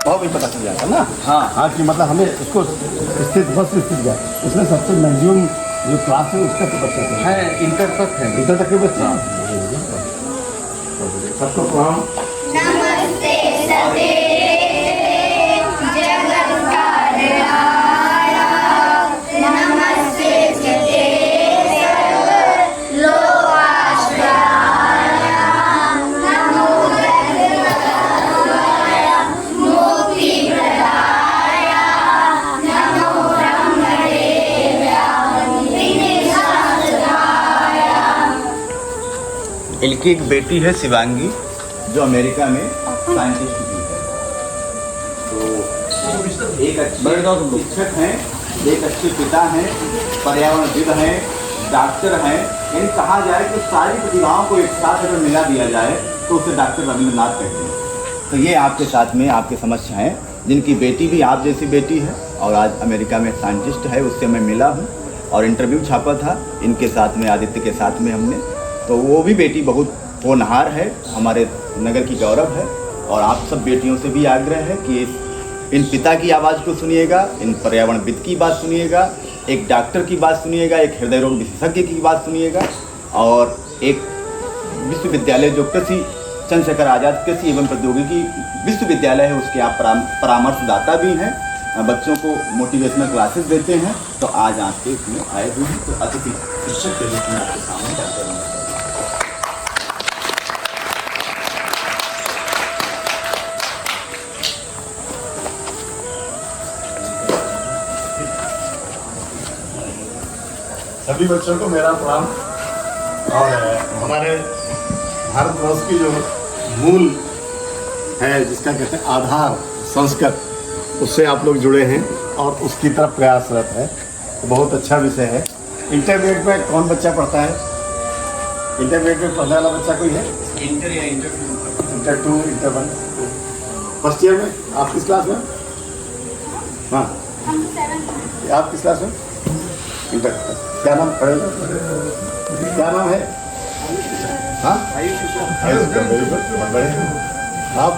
भाव भी पता चल जाएगा ना। हाँ हाँ कि मतलब हमें उसको स्थित बस स्थित जाए, उसमें सबसे मैक्सिमम जो क्लास है उसका तो बच्चा है, इंटर तक है। इंटर तक के बच्चे सबको प्रणाम। नमस्ते सतेरे जगत कारणाय, नमस्ते सतेरे सर्वलोकाश्रयाय, नमो गणपतये मुक्तिप्रदाय, नमो ब्रह्मदेवाय विघ्ननाशाय। इनकी एक बेटी है शिवांगी, जो अमेरिका में साइंटिस्ट भी है। तो एक अच्छे शिक्षक हैं, एक अच्छे पिता हैं, पर्यावरणविद हैं, डॉक्टर हैं। इन कहा जाए कि सारी प्रतिभाओं को एक साथ अगर मिला दिया जाए तो उसे डॉक्टर रविंद्रनाथ कहते हैं। तो ये आपके साथ में आपके समक्ष हैं, जिनकी बेटी भी आप जैसी बेटी है और आज अमेरिका में साइंटिस्ट है। उससे मैं मिला हूँ और इंटरव्यू छापा था इनके साथ में, आदित्य के साथ में हमने। तो वो भी बेटी बहुत होनहार है, हमारे नगर की गौरव है। और आप सब बेटियों से भी आग्रह है कि इन पिता की आवाज़ को सुनिएगा, इन पर्यावरणविद की बात सुनिएगा, एक डॉक्टर की बात सुनिएगा, एक हृदय रोग विशेषज्ञ की बात सुनिएगा, और एक विश्वविद्यालय जो कृषि चंद्रशेखर आज़ाद कृषि एवं प्रौद्योगिकी विश्वविद्यालय है, उसके आप परामर्शदाता भी हैं, बच्चों को मोटिवेशनल क्लासेस देते हैं। तो आज आपके इसमें आए हुए हैं, तो अतिथि शिक्षक के रूप में आपके सामने डॉक्टर सभी बच्चों को मेरा प्रणाम। और हमारे भारतवर्ष की जो मूल है, जिसका कहते हैं आधार संस्कृत, उससे आप लोग जुड़े हैं और उसकी तरफ प्रयासरत है। तो बहुत अच्छा विषय है। इंटरमीडिएट में कौन बच्चा पढ़ता है? इंटरमीडिएट में पढ़ने वाला बच्चा कोई है? इंटर या इंटर 2, इंटर 1, फर्स्ट ईयर में? आप किस क्लास में? हाँ, आप किस क्लास में? इंटर। क्या नाम पढ़ेगा? क्या नाम है? हाँ, आप?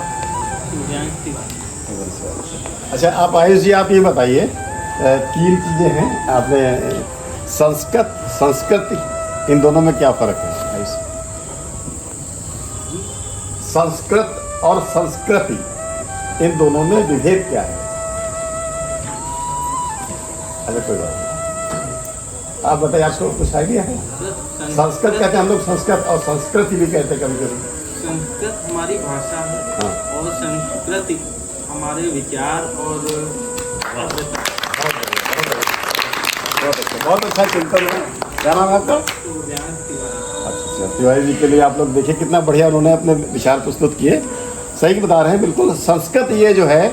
अच्छा, आप आयुष जी, आप ये बताइए, 3 चीजें हैं आपने, संस्कृत, संस्कृति, इन दोनों में क्या फर्क है आयुष? संस्कृत और संस्कृति, इन दोनों में विभेद क्या है? अच्छा, कोई बात नहीं, आप बताइए, आपको कुछ आइडिया है? संस्कृत कहते हैं हम लोग, संस्कृत, और संस्कृति भी कहते हैं कभी कभी। संस्कृत हमारी भाषा है। हाँ। और संस्कृति हमारे विचार और बहुत अच्छा चिंतन है। क्या नाम है आपका? अच्छा, तिवारी जी के लिए आप लोग देखिए कितना बढ़िया उन्होंने अपने विचार प्रस्तुत किए। सही बता रहे हैं बिल्कुल। संस्कृत ये जो है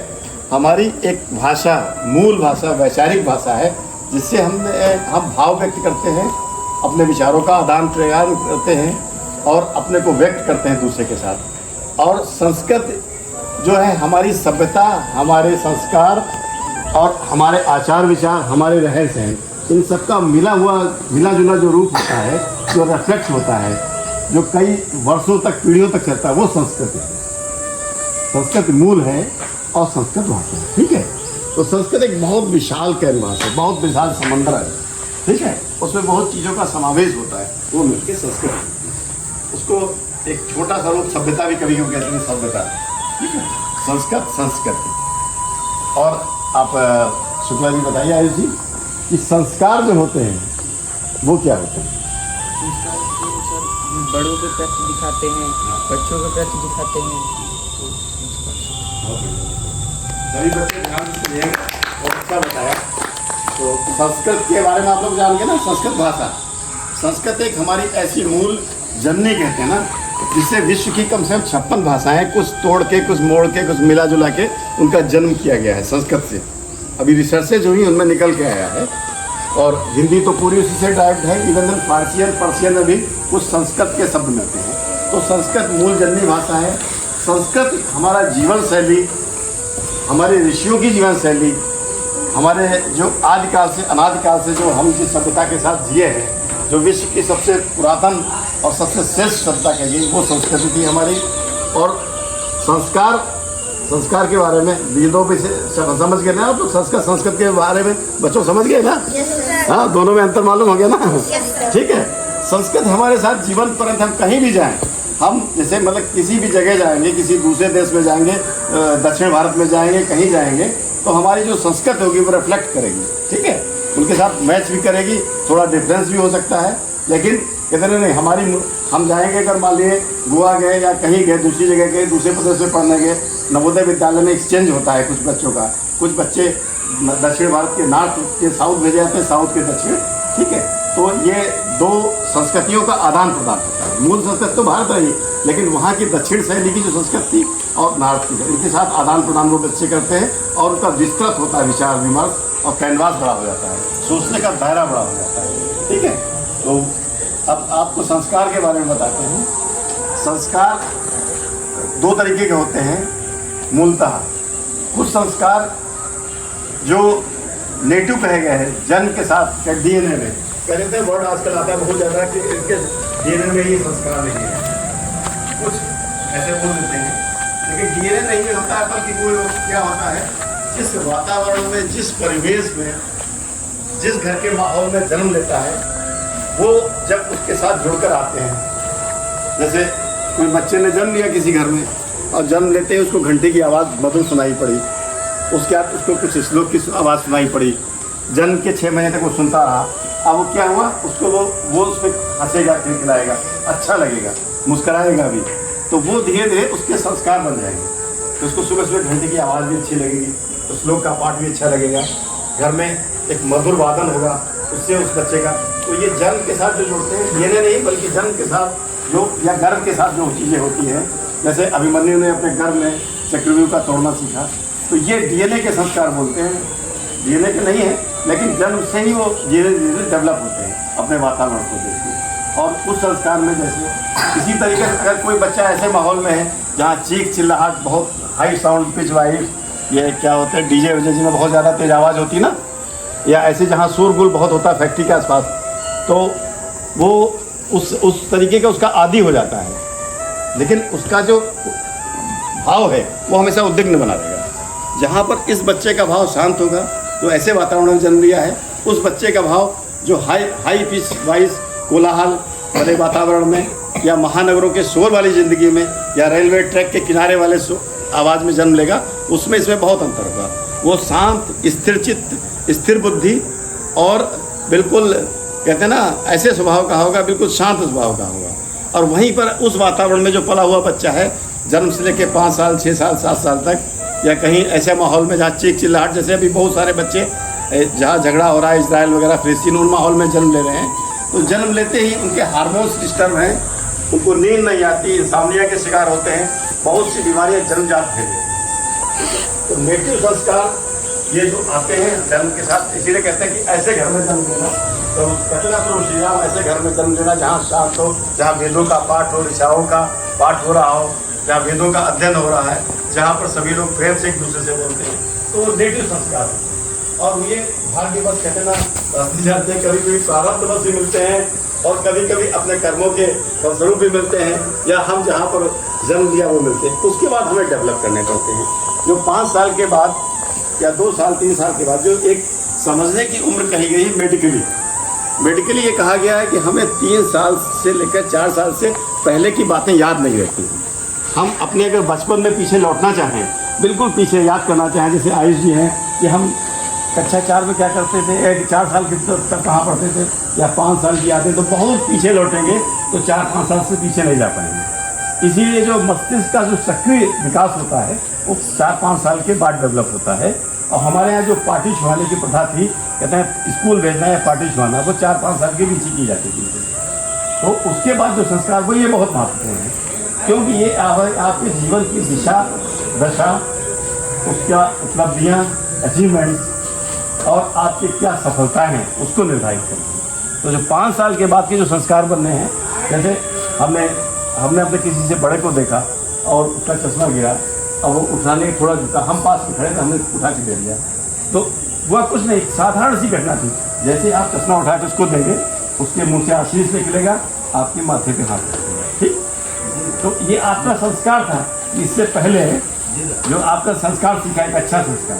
हमारी एक भाषा, मूल भाषा, वैचारिक भाषा है, जिससे हम भाव व्यक्त करते हैं, अपने विचारों का आदान प्रदान करते हैं और अपने को व्यक्त करते हैं दूसरे के साथ। और संस्कृत जो है हमारी सभ्यता, हमारे संस्कार और हमारे आचार विचार, हमारे रहन सहन, इन सबका मिला जुला जो रूप होता है, जो रिफ्लेक्ट होता है, जो कई वर्षों तक, पीढ़ियों तक चलता है, वो संस्कृत है। संस्कृत मूल है और संस्कृत भाषा है। ठीक है। तो संस्कृत एक बहुत विशाल कैनवास है, बहुत विशाल समंदर है। ठीक है। उसमें बहुत चीज़ों का समावेश होता है, वो मिलकर संस्कृत है। उसको एक छोटा सा रूप सभ्यता भी कभी कहते हैं, सभ्यता। ठीक है। संस्कृत, संस्कृति। और आप शुक्ला जी बताइए आयुष जी कि संस्कार जो होते हैं वो क्या होते हैं? बड़ों के प्रति दिखाते हैं, बच्चों के प्रति दिखाते हैं। सभी बच्चे ध्यान से सुनिए, बहुत अच्छा बताया। तो संस्कृत के बारे में आप लोग जान गए ना, संस्कृत भाषा। संस्कृत एक हमारी ऐसी मूल जननी कहते हैं ना, जिससे विश्व की कम से कम 56 भाषाएं, कुछ तोड़ के, कुछ मोड़ के, कुछ मिला जुला के उनका जन्म किया गया है संस्कृत से। अभी रिसर्चेज हुई, उनमें निकल के आया है। और हिंदी तो पूरी उसी से डायरेक्ट है। इवन पर्शियन में भी कुछ संस्कृत के शब्द मिलते हैं। तो संस्कृत मूल जननी भाषा है। संस्कृत हमारा जीवन शैली, हमारे ऋषियों की जीवन शैली, हमारे जो आदिकाल से, अनादिकाल से जो हम जिस सभ्यता के साथ जिए हैं, जो विश्व की सबसे पुरातन और सबसे श्रेष्ठ सभ्यता कही गई, वो संस्कृति थी हमारी। और संस्कार संस्कार के बारे में वेदों पे से समझ गए ना आप लोग। संस्कृत के बारे में बच्चों समझ गए ना? हाँ, दोनों में अंतर मालूम हो गया ना? ठीक है। संस्कृत हमारे साथ जीवन पर्यंत, हम कहीं भी जाएं, हम जैसे मतलब किसी भी जगह जाएंगे, किसी दूसरे देश में जाएंगे, दक्षिण भारत में जाएंगे, कहीं जाएंगे, तो हमारी जो संस्कृत होगी वो रिफ्लेक्ट करेगी। ठीक है, उनके साथ मैच भी करेगी, थोड़ा डिफरेंस भी हो सकता है, लेकिन कहते नहीं हमारी, हम जाएंगे अगर मान लिए गोवा गए या कहीं गए, दूसरी जगह गए, दूसरे प्रदेश में पढ़ने गए, नवोदय विद्यालय में एक्सचेंज होता है कुछ बच्चों का, कुछ बच्चे दक्षिण भारत के नॉर्थ के साउथ भेजे जाते हैं, साउथ के दक्षिण। ठीक है, तो ये दो संस्कृतियों का आदान प्रदान होता है। मूल संस्कृत तो भारत रही, लेकिन वहाँ की दक्षिण शैली की जो संस्कृति और नॉर्थ की, इनके साथ आदान प्रदान वो बच्चे करते हैं और उनका विस्तृत होता है विचार विमर्श, और कैनवास बड़ा हो जाता है, सोचने का दायरा बड़ा हो जाता है। ठीक है, तो अब आपको संस्कार के बारे में बताते हैं। संस्कार दो तरीके के होते हैं मूलतः। कुछ संस्कार जो नेटिव कहे गए हैं, जन्म के साथ डीएनए में, कहते थे वर्ड आजकल आता है बहुत ज़्यादा कि इनके डीएनए में ये संस्कार नहीं है, कुछ ऐसे बोल देते हैं, लेकिन डीएनए नहीं होता है, बल्कि वो क्या होता है, जिस वातावरण में, जिस परिवेश में, जिस घर के माहौल में जन्म लेता है, वो जब उसके साथ जुड़कर आते हैं। जैसे कोई बच्चे ने जन्म लिया किसी घर में, और जन्म लेते ही उसको घंटे की आवाज़ मधुर सुनाई पड़ी, उसके बाद उसको कुछ श्लोक की आवाज़ सुनाई पड़ी, जन्म के 6 महीने तक वो सुनता रहा। अब वो क्या हुआ, उसको वो उस पर हंसेगा, खिलखिलाएगा, अच्छा लगेगा, मुस्कराएगा भी, तो वो धीरे धीरे उसके संस्कार बन जाएंगे। तो उसको सुबह सुबह घंटे की आवाज़ भी अच्छी लगेगी, तो श्लोक का पाठ भी अच्छा लगेगा, घर में एक मधुर वादन होगा उससे उस बच्चे का। तो ये जन्म के साथ जो जुड़ते हैं, डीएनए नहीं बल्कि जन्म के साथ जो, या गर्भ के साथ जो चीज़ें होती हैं, जैसे अभिमन्यु ने अपने गर्भ में चक्रव्यूह का तोड़ना सीखा, तो ये डीएनए के संस्कार बोलते हैं। डीएनए के नहीं है, लेकिन जन्म से ही वो धीरे धीरे डेवलप होते हैं अपने वातावरण को देख के। और उस संस्कार में जैसे इसी तरीके से अगर कोई बच्चा ऐसे माहौल में है जहाँ चीख चिल्लाहट, बहुत हाई साउंड, पिच वाइज, ये क्या होता है डीजे वजे जिनमें बहुत ज़्यादा तेज आवाज़ होती है ना, या ऐसे जहाँ शोरगुल बहुत होता है फैक्ट्री के आसपास, तो वो उस तरीके का उसका आदी हो जाता है। लेकिन उसका जो भाव है वो हमेशा उद्विग्न बना रहेगा। जहाँ पर इस बच्चे का भाव शांत होगा, जो ऐसे वातावरण में जन्म लिया है, उस बच्चे का भाव जो हाई पिच वाइज कोलाहल वाले वातावरण में, या महानगरों के शोर वाली ज़िंदगी में, या रेलवे ट्रैक के किनारे वाले आवाज़ में जन्म लेगा, उसमें इसमें बहुत अंतर होगा। वो शांत, स्थिर चित्त, स्थिर बुद्धि और बिल्कुल कहते हैं ना ऐसे स्वभाव का होगा, बिल्कुल शांत स्वभाव का होगा। और वहीं पर उस वातावरण में जो पला हुआ बच्चा है, जन्म से लेकर 5 साल, 6 साल, 7 साल तक, या कहीं ऐसे माहौल में जहाँ चीख चिल्लाहट, जैसे अभी बहुत सारे बच्चे जहाँ झगड़ा हो रहा है इजराइल वगैरह फिलिस्तीन, उन माहौल में जन्म ले रहे हैं, तो जन्म लेते ही उनके हार्मोन्स डिस्टर्ब हैं, उनको नींद नहीं आती, इंसानिया के शिकार होते हैं, बहुत सी बीमारियाँ जन्मजात हैं। तो नेटिव संस्कार ये जो आते हैं जन्म के साथ, इसीलिए कहते हैं कि ऐसे घर में जन्म लेना, तो कहते ना प्रभु श्री राम, ऐसे घर में जन्म लेना जहाँ शांत हो, जहाँ वेदों का पाठ हो, ऋचाओं का पाठ हो रहा हो, जहाँ वेदों का अध्ययन हो रहा है, जहाँ पर सभी लोग प्रेम से एक दूसरे से बोलते हैं, तो नेटिव संस्कार है। और ये भाग्यवश कहते ना रास्ते जाते हैं, कभी कभी प्रारब्धवश भी मिलते हैं, और कभी कभी अपने कर्मों के फलस्वरूप भी मिलते हैं, या हम जहाँ पर जन्म लिया वो मिलते हैं। उसके बाद हमें डेवलप करने पड़ते हैं, जो 5 साल के बाद या 2 साल 3 साल के बाद जो एक समझने की उम्र कही गई है मेडिकली ये कहा गया है कि हमें 3 साल से लेकर 4 साल से पहले की बातें याद नहीं रहती। हम अपने अगर बचपन में पीछे लौटना चाहें, बिल्कुल पीछे याद करना चाहें, जैसे आयुष जी हैं कि हम कक्षा 4 में क्या करते थे, 4 साल के तक कहाँ पढ़ते थे, या 5 साल की आते तो बहुत पीछे लौटेंगे, तो 4-5 साल से पीछे नहीं जा पाएंगे। इसीलिए जो मस्तिष्क का जो सक्रिय विकास होता है वो 4-5 साल के बाद डेवलप होता है। और हमारे यहाँ जो पार्टी छुड़ाने की प्रथा थी, कहते हैं स्कूल भेजना या पार्टी छुड़ाना, वो 4-5 साल के बीच ही की जाती थी। तो उसके बाद जो संस्कार वो ये बहुत महत्वपूर्ण है, क्योंकि ये आपके जीवन की दिशा दशा, उसका उपलब्धियाँ, अचीवमेंट्स और आपकी क्या सफलताएँ हैं उसको निर्धारित करती है। तो जो 5 साल के बाद के जो संस्कार बनने हैं, जैसे हमने अपने किसी से बड़े को देखा और उसका चश्मा गिरा, और वो उठाने थोड़ा झुका, हम पास में खड़े थे, हमने उठा के दे दिया, तो वह कुछ नहीं, साधारण सी घटना थी। जैसे आप चश्मा उठा के उसको देंगे, उसके मुँह से आशीष निकलेगा, आपके माथे पे हाथ रखेगा, ठीक। तो ये आपका संस्कार था। इससे पहले जो आपका संस्कार सीखा एक अच्छा संस्कार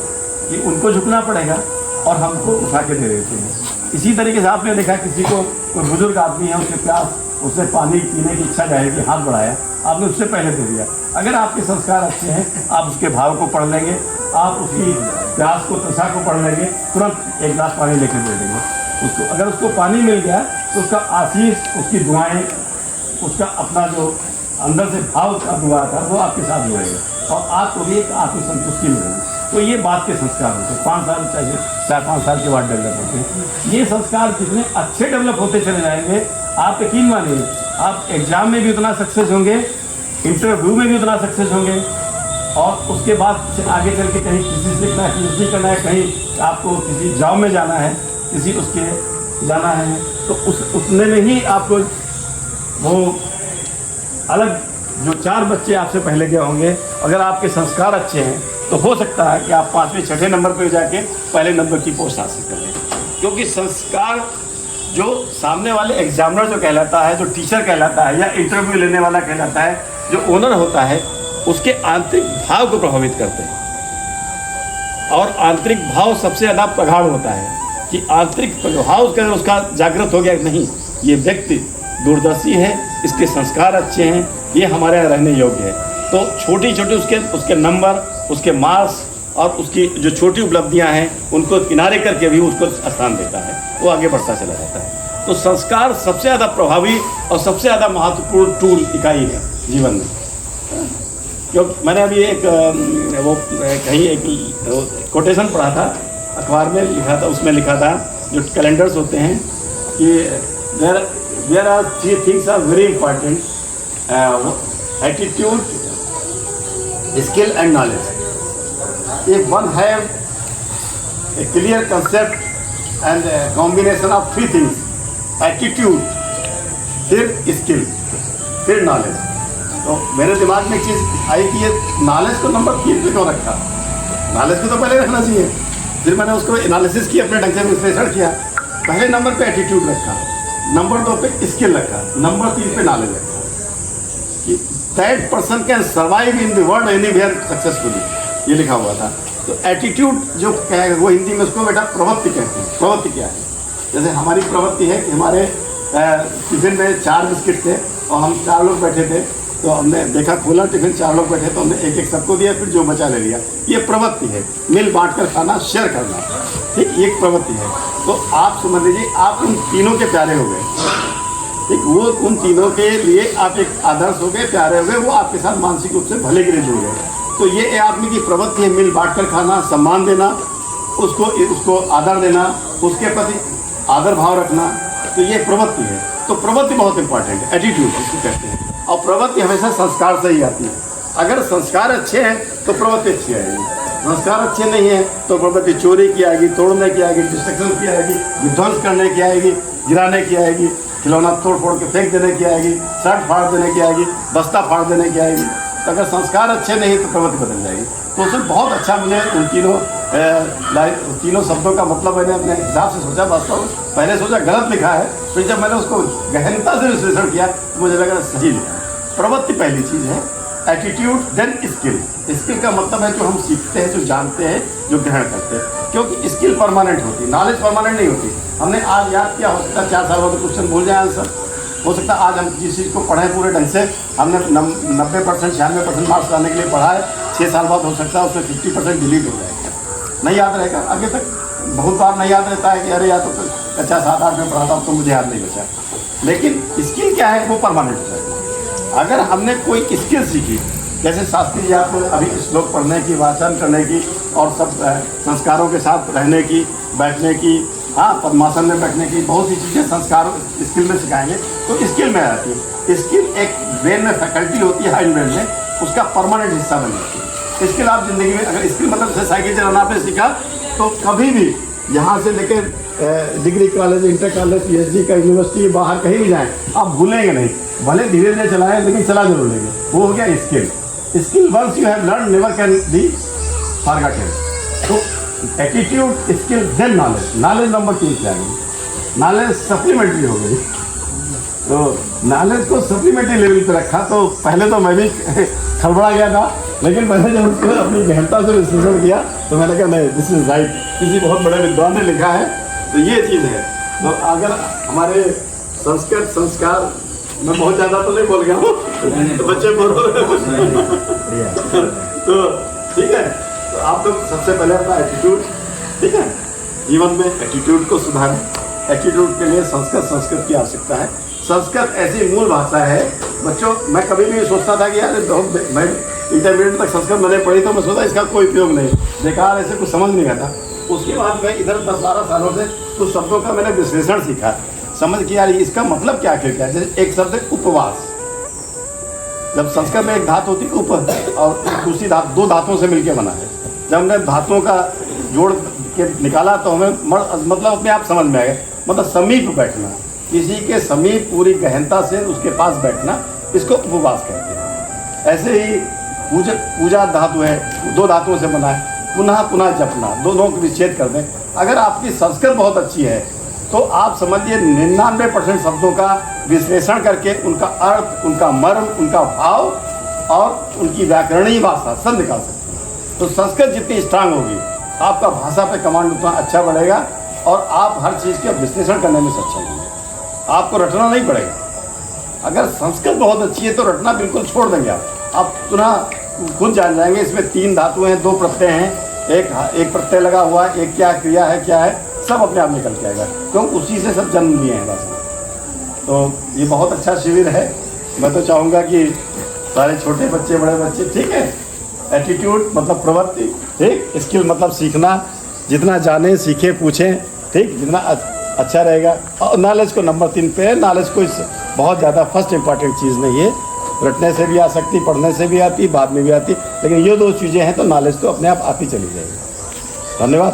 कि उनको झुकना पड़ेगा और हमको उठा के दे देते हैं। इसी तरीके से आपने देखा किसी को कोई बुजुर्ग आदमी है, उसके प्यास, उससे पानी पीने की इच्छा जाएगी, हाथ बढ़ाया, आपने उससे पहले दे दिया। अगर आपके संस्कार अच्छे हैं, आप उसके भाव को पढ़ लेंगे, आप उसकी प्यास को, तृषा को पढ़ लेंगे, तुरंत एक गिलास पानी लेकर दे देंगे उसको। अगर उसको पानी मिल गया तो उसका आशीष, उसकी दुआएं, उसका अपना जो अंदर से भाव का दुआ था वो आपके साथ जुड़ेगा और आपको भी एक आत्मसंतुष्टि मिलेगी। तो ये बात के संस्कार होते हैं, 5 साल चाहिए, 4-5 साल के बाद डेवलप होते हैं। ये संस्कार जितने अच्छे डेवलप होते चले जाएंगे, आप यकीन मानिए आप एग्जाम में भी उतना सक्सेस होंगे, इंटरव्यू में भी उतना सक्सेस होंगे, और उसके बाद आगे चल के कहीं किसी से सीखना है, PhD करना है, कहीं आपको किसी जॉब में जाना है, किसी उसके जाना है, तो उतने में ही आपको वो अलग जो 4 बच्चे आपसे पहले गए होंगे, अगर आपके संस्कार अच्छे हैं तो हो सकता है कि आप 5वें-6ठे नंबर पर जाके पहले नंबर की पोस्ट हासिल कर लें। क्योंकि संस्कार जो सामने वाले एग्जामिनर जो कहलाता है, जो टीचर कहलाता है, या इंटरव्यू लेने वाला कहलाता है, जो ओनर होता है, उसके आंतरिक भाव को प्रभावित करते हैं। और आंतरिक भाव सबसे ज़्यादा प्रगाढ़ होता है कि आंतरिक प्रभाव उसका जागृत हो गया, नहीं ये व्यक्ति दूरदर्शी है, इसके संस्कार अच्छे हैं, ये हमारे यहाँ रहने योग्य है, तो छोटी छोटी उसके नंबर, उसके मार्क्स और उसकी जो छोटी उपलब्धियां हैं उनको किनारे करके भी उसको स्थान देता है, वो आगे बढ़ता चला जाता है। तो संस्कार सबसे ज़्यादा प्रभावी और सबसे ज़्यादा महत्वपूर्ण टूल, इकाई है जीवन में। क्योंकि मैंने अभी एक कहीं एक कोटेशन पढ़ा था, अखबार में लिखा था, उसमें लिखा था जो कैलेंडर्स होते हैं कि there are 3 things are very important, attitude, skill and knowledge. If one have a clear concept and a combination of 3 things, attitude, फिर skill, फिर knowledge, तो मेरे दिमाग में एक चीज़ आई कि ये knowledge को नंबर 3 पे क्यों रखा? knowledge को तो पहले रखना चाहिए। फिर मैंने उसको एनालिसिस किया, अपने ढंग से विश्लेषण किया, पहले नंबर पे एटीट्यूड रखा, नंबर 2 पे स्किल रखा, नंबर 3 पे नॉलेज रखा। कि that person can survive in the world anywhere successfully, ये लिखा हुआ था। तो एटीट्यूड जो है वो हिंदी में उसको बेटा प्रवृत्ति कहते हैं। प्रवृत्ति क्या है? जैसे हमारी प्रवृत्ति है कि हमारे टिफिन में 4 बिस्किट थे और हम 4 लोग बैठे थे, तो हमने देखा खोला टिफिन, 4 लोग बैठे, तो हमने एक सबको दिया, फिर जो बचा ले लिया। ये प्रवृत्ति है, मिल बांट कर खाना, शेयर करना, ठीक, ये एक प्रवृत्ति है। तो आप समझ लीजिए आप उन तीनों के प्यारे हो गए, ठीक, वो उन तीनों के लिए आप एक आदर्श हो गए, प्यारे हो गए, वो आपके साथ मानसिक रूप से भले के लिए जुड़ गए। तो ये आदमी की प्रवृत्ति है, मिल बांट कर खाना, सम्मान देना, उसको आदर देना, उसके प्रति आदर भाव रखना, तो ये प्रवृत्ति है। तो प्रवृत्ति बहुत इंपॉर्टेंट है, एटीट्यूड इसको कहते हैं। और प्रवृत्ति हमेशा संस्कार से ही आती है। अगर संस्कार अच्छे हैं तो प्रवृत्ति अच्छी आएगी, संस्कार अच्छे नहीं है तो प्रवृत्ति चोरी की आएगी, तोड़ने की आएगी, डिस्ट्रक्शन की आएगी, विध्वंस करने की आएगी, गिराने की आएगी, खिलौना तोड़ फोड़ के फेंक देने की आएगी, शर्ट फाड़ देने की आएगी, बस्ता फाड़ देने की आएगी। तो अगर संस्कार अच्छे नहीं तो प्रवृत्ति बदल जाएगी। तो उसमें बहुत अच्छा मुझे उन तीनों शब्दों का मतलब मैंने अपने हिसाब से सोचा। वास्तव में पहले सोचा गलत लिखा है, फिर जब मैंने उसको गहनता से विश्लेषण किया तो मुझे लगा सही लिखा। प्रवृत्ति पहली चीज़ है, एटीट्यूड, देन स्किल। स्किल का मतलब है जो हम सीखते हैं, जो जानते हैं, जो ग्रहण करते हैं, क्योंकि स्किल परमानेंट होती है, नॉलेज परमानेंट नहीं होती। हमने आज याद किया, हो सकता है 4 साल बाद क्वेश्चन भूल जाए आंसर, हो सकता है आज हम जिस चीज़ को पढ़ें पूरे ढंग से, हमने 90% 96% मार्क्स लाने के लिए पढ़ा है, 6 साल बाद हो सकता है उसमें 50% डिलीट हो जाएगा, नहीं याद रहेगा। आगे तक बहुत बार नहीं याद रहता है कि अरे या तो अच्छा 7-8 में पढ़ा था तो मुझे याद नहीं बचा। लेकिन स्किल क्या है, वो परमानेंट हो जाएगा। अगर हमने कोई स्किल सीखी, जैसे शास्त्री जी आपको अभी श्लोक पढ़ने की, वाचन करने की और सब संस्कारों के साथ रहने की, बैठने की, हाँ पद्मासन में बैठने की, बहुत सी चीज़ें संस्कार स्किल में सिखाएंगे, तो स्किल में आती है। स्किल एक ब्रेन में फैकल्टी होती है, हाइंड ब्रेन में, उसका परमानेंट हिस्सा बन जाती है। स्किल आप जिंदगी में, अगर स्किल मतलब जैसे साइकिल चलाना आपने सीखा, तो कभी भी यहाँ से लेकर degree college, inter college, PhD का यूनिवर्सिटी, बाहर कहीं भी जाएँ, आप भूलेंगे नहीं। भले धीरे धीरे चलाएं लेकिन चला जरूर लेंगे। वो हो गया skill. Skill once you have learn never can be forgotten. तो attitude, skill, then knowledge. Knowledge number 3 पे आ गई। नॉलेज सप्लीमेंट्री हो गई। तो नॉलेज को सप्लीमेंट्री लेवल पे रखा। तो पहले तो मैं भी खड़बड़ा गया था लेकिन मैंने जब उसको अपनी गहनता से विश्लेषण किया तो मैंने कहा नहीं, दिस इज राइट, किसी बहुत बड़े विद्वान ने लिखा है, तो ये चीज़ है। तो अगर हमारे संस्कृत संस्कार, मैं बहुत ज़्यादा तो नहीं बोल गया हूँ, तो बच्चे बोल रहे हैं। तो ठीक है, तो आप लोग सबसे पहले अपना एटीट्यूड, ठीक है, जीवन में एटीट्यूड को सुधारें। एटीट्यूड के लिए संस्कृत की आवश्यकता है। संस्कृत ऐसी मूल भाषा है बच्चों, मैं कभी भी सोचता था कि यार मैं इंटरमीडिएट तक संस्कृत मैंने पढ़ी तो मैं सोचा इसका कोई उपयोग नहीं, बेकार, ऐसे कुछ समझ नहीं आता। उसके बाद मैं इधर 10-12 सालों से कुछ शब्दों का मैंने विश्लेषण सीखा, समझ कि यार इसका मतलब क्या क्या है। जैसे एक शब्द है उपवास, जब संस्कृत में एक धातु होती है उप और दूसरी धातु, दो धातुओं से मिलकर बना है। जब हमने धातुओं का जोड़ के निकाला तो हमें मतलब अपने आप समझ में आएगा, मतलब समीप बैठना, किसी के समीप पूरी गहनता से उसके पास बैठना, इसको उपवास कहते हैं। ऐसे ही पूजा धातु है, दो धातुओं से बना है, पुनः पुनः जपना, दोनों को विच्छेद कर दें। अगर आपकी संस्कृत बहुत अच्छी है तो आप समझिए 99% शब्दों का विश्लेषण करके उनका अर्थ, उनका मर्म, उनका भाव और उनकी व्याकरणीय भाषा सब निकाल सकते हैं। तो संस्कृत जितनी स्ट्रांग होगी, आपका भाषा पे कमांड उतना अच्छा बढ़ेगा और आप हर चीज़ के विश्लेषण करने में सक्षम होंगे। आपको रटना नहीं पड़ेगा। अगर संस्कृत बहुत अच्छी है तो रटना बिल्कुल छोड़ देंगे आप तुरंत खुद जान जाएंगे इसमें 3 धातुएं हैं, 2 प्रत्यय हैं, एक प्रत्यय लगा हुआ है, एक क्या क्रिया है, क्या है, सब अपने आप निकल के आएगा, क्योंकि उसी से सब जन्म लिए हैं बस। तो ये बहुत अच्छा शिविर है। मैं तो चाहूँगा कि सारे छोटे बच्चे, बड़े बच्चे, ठीक है, एटीट्यूड मतलब प्रवृत्ति, ठीक, स्किल मतलब सीखना, जितना जाने सीखे पूछें, ठीक, जितना अच्छा रहेगा। और नॉलेज को नंबर 3 पे है। नॉलेज कोई बहुत ज़्यादा फर्स्ट इंपॉर्टेंट चीज़ नहीं है, रटने से भी आ सकती, पढ़ने से भी आती, बाद में भी आती, लेकिन ये 2 चीज़ें हैं तो नॉलेज तो अपने आप आती चली जाएगी। धन्यवाद।